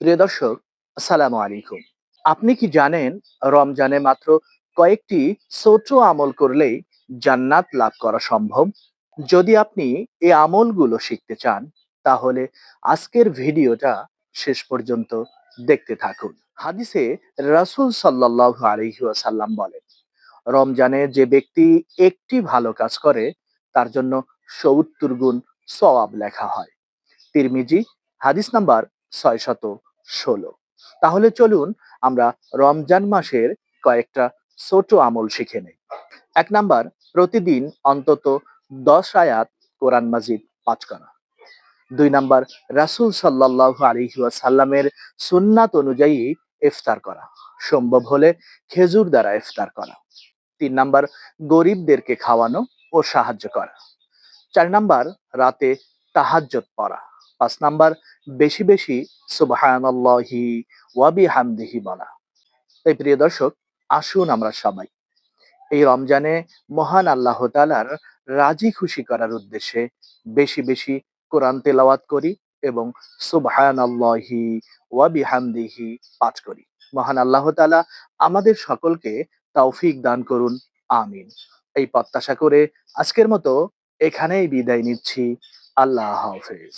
প্রিয় দর্শক, আসসালামু আলাইকুম। আপনি কি জানেন রমজানে মাত্র কয়েকটি ছোট আমল করলেই জান্নাত লাভ করা সম্ভব? যদি আপনি এই আমলগুলো শিখতে চান, তাহলে আজকের ভিডিওটা শেষ পর্যন্ত দেখতে থাকুন। হাদিসে রাসূল সাল্লাল্লাহু আলাইহি ওয়াসাল্লাম বলেন, রমজানে যে ব্যক্তি একটি ভালো কাজ করে তার জন্য ৭০ গুণ সওয়াব লেখা হয়। তিরমিজি হাদিস নাম্বার ৬১৬। তাহলে চলুন আমরা রমজান মাসের কয়েকটা ছোট আমল শিখে নেই। ১ নাম্বার, প্রতিদিন অন্তত ১০ আয়াত কোরআন মাজিদ পাঠ করা। ২ নাম্বার, রাসূল সাল্লাল্লাহু আলাইহি ওয়াসাল্লামের সুন্নাত অনুযায়ী ইফতার করা। সম্ভব হলে খেজুর দ্বারা ইফতার করা। ৩ নাম্বার, গরিবদেরকে খাওয়ানো ও সাহায্য করা। ৪ নাম্বার, রাতে তাহাজ্জুদ পড়া। ৫ নাম্বার, বেশি বেশি সুবহানাল্লাহি ওয়া বিহামদিহি বলা। তাই প্রিয় দর্শক, আসুন আমরা সবাই এই রমজানে মহান আল্লাহ তাআলার রাজি খুশি করার উদ্দেশ্যে বেশি বেশি কোরআন তেলাওয়াত করি এবং সুবহানাল্লাহি ওয়া বিহামদিহি পাঠ করি। মহান আল্লাহ তাআলা আমাদের সকলকে তৌফিক দান করুন। আমিন। এই প্রত্যাশা করে আজকের মতো এখানেই বিদায় নিচ্ছি। আল্লাহ হাফেজ।